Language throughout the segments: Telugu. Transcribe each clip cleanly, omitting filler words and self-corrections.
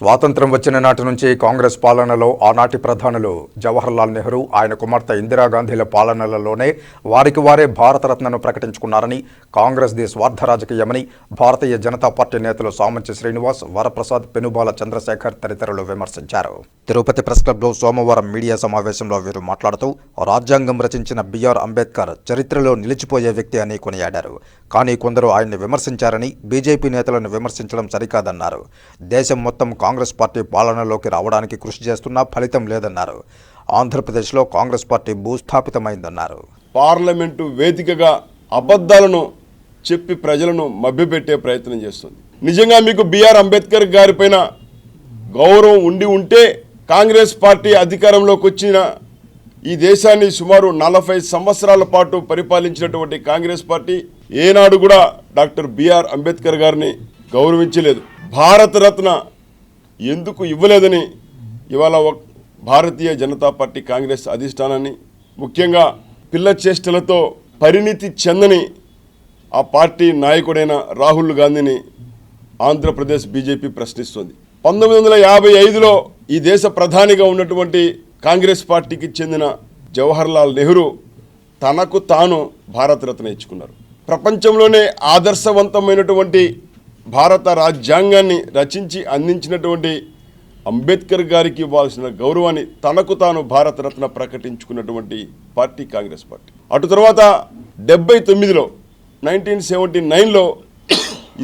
స్వాతంత్ర్యం వచ్చిన నాటి నుంచి కాంగ్రెస్ పాలనలో ఆనాటి ప్రధానులు జవహర్లాల్ నెహ్రూ, ఆయన కుమార్తె ఇందిరాగాంధీల పాలనలలోనే వారికి వారే భారతరత్నను ప్రకటించుకున్నారని, కాంగ్రెస్ ది స్వార్థ రాజకీయమని భారతీయ జనతా పార్టీ నేతలు సామంచి శ్రీనివాస్, వరప్రసాద్, పెనుబాల చంద్రశేఖర్ తదితరులు విమర్శించారు. తిరుపతి ప్రెస్ క్లబ్లో సోమవారం మీడియా సమావేశంలో వీరు మాట్లాడుతూ రాజ్యాంగం రచించిన బిఆర్ అంబేద్కర్ చరిత్రలో నిలిచిపోయే వ్యక్తి అని కొనియాడారు. కానీ కొందరు ఆయన్ని విమర్శించారని, బీజేపీ నేతలను విమర్శించడం సరికాదన్నారు. దేశం మొత్తం కాంగ్రెస్ పార్టీ పాలనలోకి రావడానికి కృషి చేస్తున్నా ఫలితం లేదన్నారు. ఆంధ్రప్రదేశ్లో కాంగ్రెస్ పార్టీ భూస్థాపితమైందన్నారు. పార్లమెంటు వేదికగా అబద్ధాలను చెప్పి ప్రజలను మభ్యపెట్టే ప్రయత్నం చేస్తుంది. నిజంగా మీకు బిఆర్ అంబేద్కర్ గారి పైన గౌరవం ఉంటే కాంగ్రెస్ పార్టీ అధికారంలోకి వచ్చిన ఈ దేశాన్ని సుమారు 40 సంవత్సరాల పాటు పరిపాలించినటువంటి కాంగ్రెస్ పార్టీ ఏనాడు కూడా డాక్టర్ బిఆర్ అంబేద్కర్ గారిని గౌరవించలేదు. భారతరత్న ఎందుకు ఇవ్వలేదని ఇవాళ భారతీయ జనతా పార్టీ కాంగ్రెస్ అధిష్టానాన్ని, ముఖ్యంగా పిల్ల చేష్టలతో పరిణితి చెందని ఆ పార్టీ నాయకుడైన రాహుల్ గాంధీని ఆంధ్రప్రదేశ్ బీజేపీ ప్రశ్నిస్తుంది. 1955లో ఈ దేశ ప్రధానిగా ఉన్నటువంటి కాంగ్రెస్ పార్టీకి చెందిన జవహర్లాల్ నెహ్రూ తనకు తాను భారతరత్న ఇచ్చుకున్నారు. ప్రపంచంలోనే ఆదర్శవంతమైనటువంటి భారత రాజ్యాంగాన్ని రచించి అందించినటువంటి అంబేద్కర్ గారికి ఇవ్వాల్సిన గౌరవాన్ని తనకు తాను భారతరత్న ప్రకటించుకున్నటువంటి పార్టీ కాంగ్రెస్ పార్టీ. అటు తర్వాత 1979లో 1979లో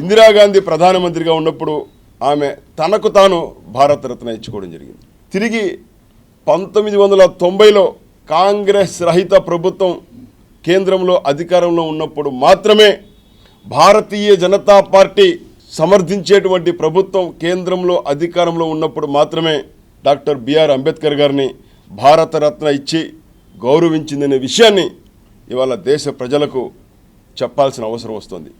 ఇందిరాగాంధీ ప్రధానమంత్రిగా ఉన్నప్పుడు ఆమె తనకు తాను భారతరత్న ఇచ్చుకోవడం జరిగింది. తిరిగి 1990లో కాంగ్రెస్ రహిత ప్రభుత్వం కేంద్రంలో అధికారంలో ఉన్నప్పుడు మాత్రమే భారతీయ జనతా పార్టీ సమర్థించేటువంటి ప్రభుత్వం కేంద్రంలో అధికారంలో ఉన్నప్పుడు మాత్రమే డాక్టర్ బిఆర్ అంబేద్కర్ గారిని భారతరత్న ఇచ్చి గౌరవించిందనే విషయాన్ని ఇవాళ దేశ ప్రజలకు చెప్పాల్సిన అవసరం వస్తుంది.